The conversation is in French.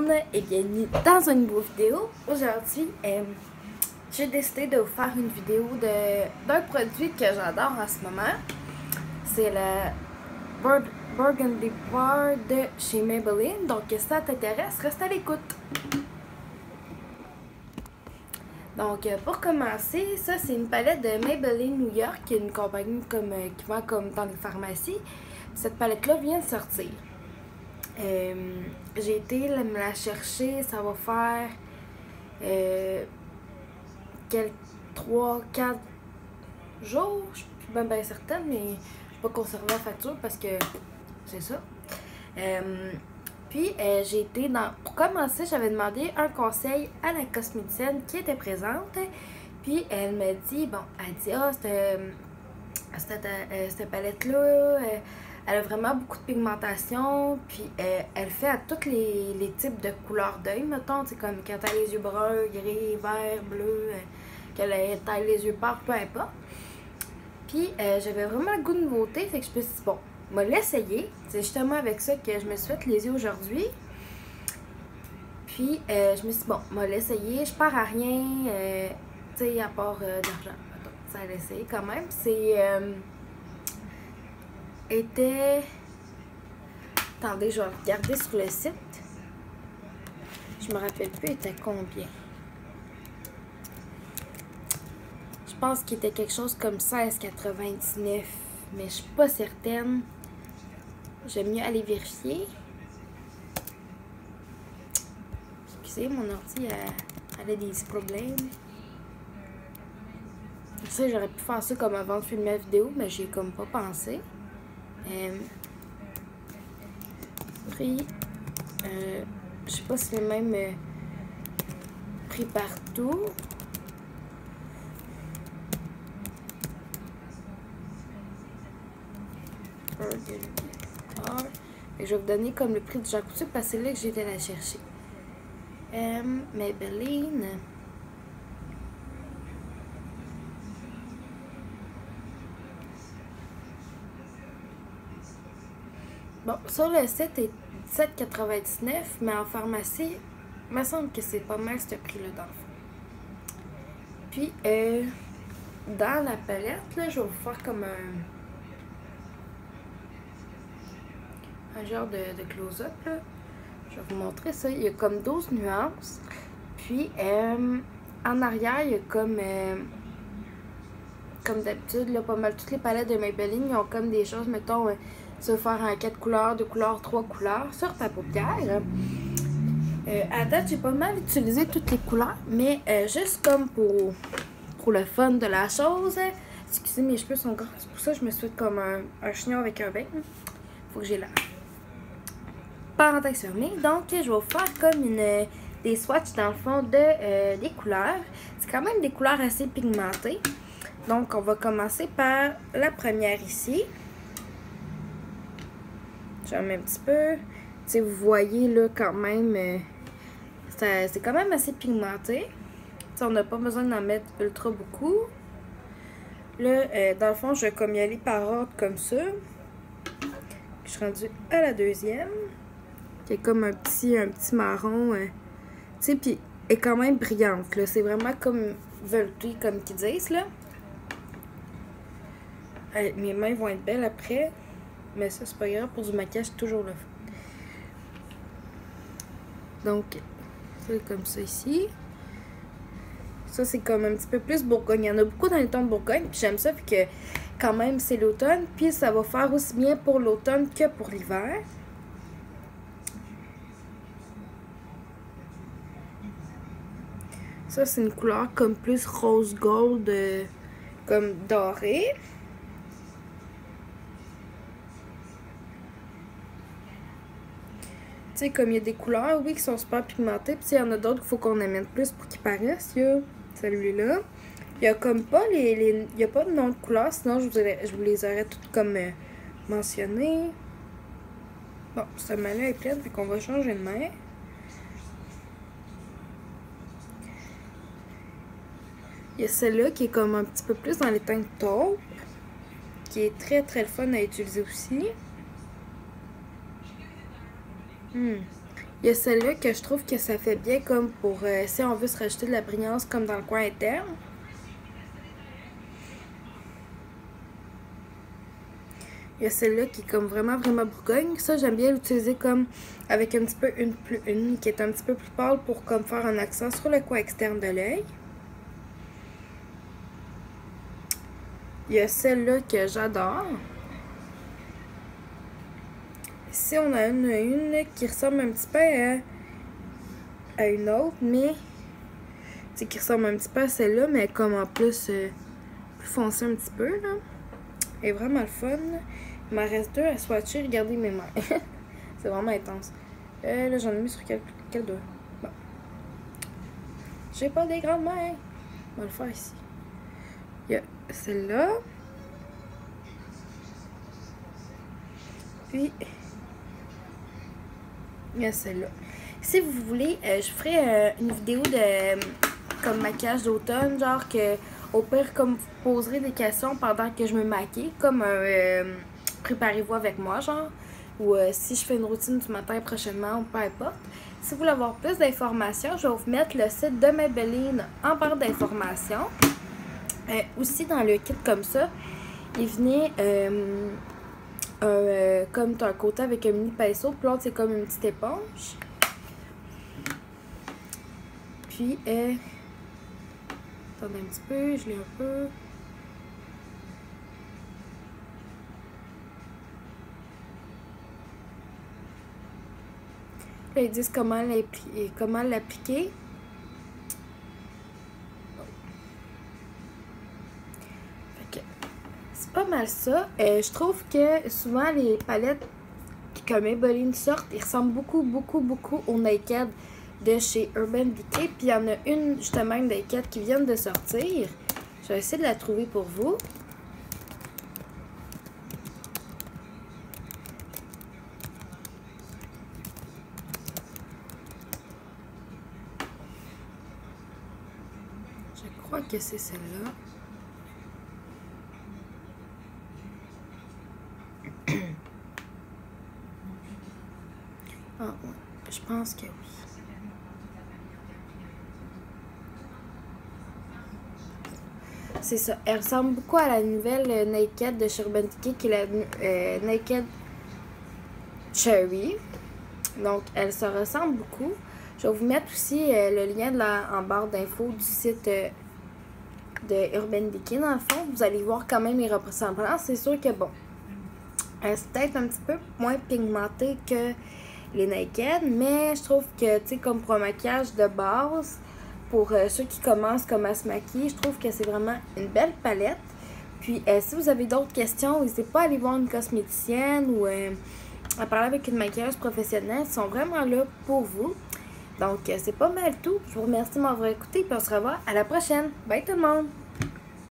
monde et bienvenue dans une nouvelle vidéo. Aujourd'hui, j'ai décidé de vous faire une vidéo d'un produit que j'adore en ce moment. C'est le Burgundy Bar de chez Maybelline. Donc si ça t'intéresse, reste à l'écoute. Donc pour commencer, ça c'est une palette de Maybelline New York, qui est une compagnie qui vend comme dans les pharmacies. Cette palette-là vient de sortir. J'ai été me la chercher, ça va faire 3-4 jours, je suis même bien certaine, mais je ne vais pas conserver la facture parce que c'est ça. Puis j'ai été pour commencer, j'avais demandé un conseil à la cosméticienne qui était présente. Puis elle m'a dit, cette palette-là, elle a vraiment beaucoup de pigmentation, puis elle fait à tous les types de couleurs d'œil, mettons, c'est comme quand elle a les yeux bruns, gris, vert, bleu, qu'elle a les yeux pâles, peu importe. Puis j'avais vraiment le goût de nouveauté, fait que je me suis dit, bon, je vais l'essayer. C'est justement avec ça que je me suis fait les yeux aujourd'hui. Puis je me suis dit, bon, je vais l'essayer, je pars à rien, tu sais, à part de l'argent. Ça a l'essayer quand même. Attendez, je vais regarder sur le site. Je me rappelle plus, il était combien. Je pense qu'il était quelque chose comme 16,99. Mais je suis pas certaine. J'aime mieux aller vérifier. Excusez, mon ordi elle a des problèmes. Tu sais, j'aurais pu faire ça comme avant de filmer la vidéo, mais j'ai comme pas pensé. Prix, je sais pas si c'est le même prix partout. Et je vais vous donner comme le prix du jacuzzi parce que c'est là que j'étais la chercher. Maybelline. Bon, sur le site est 17,99, mais en pharmacie, il me semble que c'est pas mal ce prix-là dans le fond. Puis, dans la palette, là, je vais vous faire comme un genre de close-up, là. Je vais vous montrer ça. Il y a comme 12 nuances. Puis, en arrière, il y a comme d'habitude, là, pas mal toutes les palettes de Maybelline, ils ont comme des choses, mettons, tu veux faire un 4 couleurs, 2 couleurs, 3 couleurs sur ta paupière. À date, j'ai pas mal utilisé toutes les couleurs, mais juste comme pour le fun de la chose. Excusez, mes cheveux sont gros, c'est pour ça que je me suis fait comme un chignon avec un bec. Faut que j'ai la parenthèse fermée. Donc, je vais vous faire comme des swatchs dans le fond des couleurs. C'est quand même des couleurs assez pigmentées. Donc, on va commencer par la première ici. J'en mets un petit peu. Tu sais, vous voyez là quand même, c'est quand même assez pigmenté. T'sais, on n'a pas besoin d'en mettre ultra beaucoup. Là, dans le fond, je vais comme y aller par ordre comme ça. Je suis rendue à la deuxième. Qui est comme un petit marron. Tu sais, puis elle est quand même brillante. Là, c'est vraiment comme velouté, comme qu'ils disent là. Mes mains vont être belles après. Mais ça, c'est pas grave. Pour du maquillage, c'est toujours le fun. Donc, c'est comme ça ici. Ça, c'est comme un petit peu plus Bourgogne. Il y en a beaucoup dans les tons de Bourgogne. Puis j'aime ça, puis que quand même, c'est l'automne. Puis ça va faire aussi bien pour l'automne que pour l'hiver. Ça, c'est une couleur comme plus rose gold, comme doré. Tu sais, comme il y a des couleurs, oui, qui sont super pigmentées, puis il y en a d'autres qu'il faut qu'on en mette plus pour qu'ils paraissent. Il y a celui-là. Il y a comme pas il y a pas de nom de couleur, sinon je vous les aurais toutes comme mentionnées. Bon, cette main-là est pleine, puis qu'on va changer de main. Il y a celle-là qui est comme un petit peu plus dans les teintes taupe, qui est très très le fun à utiliser aussi. Il y a celle-là que je trouve que ça fait bien comme pour si on veut se rajouter de la brillance comme dans le coin interne. Il y a celle-là qui est comme vraiment bourgogne. Ça, j'aime bien l'utiliser comme avec un petit peu une qui est un petit peu plus pâle pour comme faire un accent sur le coin externe de l'œil. Il y a celle-là que j'adore. Ici, on a une qui ressemble un petit peu à une autre, mais qui ressemble un petit peu à celle-là, mais comme en plus plus foncée un petit peu, là. Elle est vraiment le fun. Il m'en reste deux à swatcher. Regardez mes mains. C'est vraiment intense. Là, j'en ai mis sur quel doigt? Bon. J'ai pas des grandes mains. On va le faire ici. Il y a celle-là. Puis, il y a celle-là. Si vous voulez, je ferai une vidéo de comme maquillage d'automne, genre que au pire, comme vous poserez des questions pendant que je me maquille, comme préparez-vous avec moi, genre, ou si je fais une routine du matin prochainement, ou peu importe. Si vous voulez avoir plus d'informations, je vais vous mettre le site de Maybelline en barre d'informations. Aussi, dans le kit comme ça, il venait comme un côté avec un mini pinceau, puis l'autre, c'est comme une petite éponge. Puis, attendez un petit peu, je l'ai un peu. Là, ils disent comment l'appliquer. C'est pas mal ça. Je trouve que souvent les palettes que Maybelline sortent, ils ressemblent beaucoup au Naked de chez Urban Decay. Puis il y en a une justement Naked qui vient de sortir. Je vais essayer de la trouver pour vous. Je crois que c'est celle-là. Ah ouais, je pense que oui. C'est ça. Elle ressemble beaucoup à la nouvelle Naked de chez Urban Decay qui est la Naked Cherry. Donc, elle se ressemble beaucoup. Je vais vous mettre aussi le lien en barre d'infos du site de Urban Decay. Dans le fond, vous allez voir quand même les ressemblances. C'est sûr que bon, c'est peut-être un petit peu moins pigmenté que les Naked, mais je trouve que, tu sais, comme pour un maquillage de base, pour ceux qui commencent comme à se maquiller, je trouve que c'est vraiment une belle palette. Puis, si vous avez d'autres questions, n'hésitez pas à aller voir une cosméticienne ou à parler avec une maquilleuse professionnelle. Ils sont vraiment là pour vous. Donc, c'est pas mal tout. Je vous remercie de m'avoir écouté et on se revoit à la prochaine. Bye tout le monde!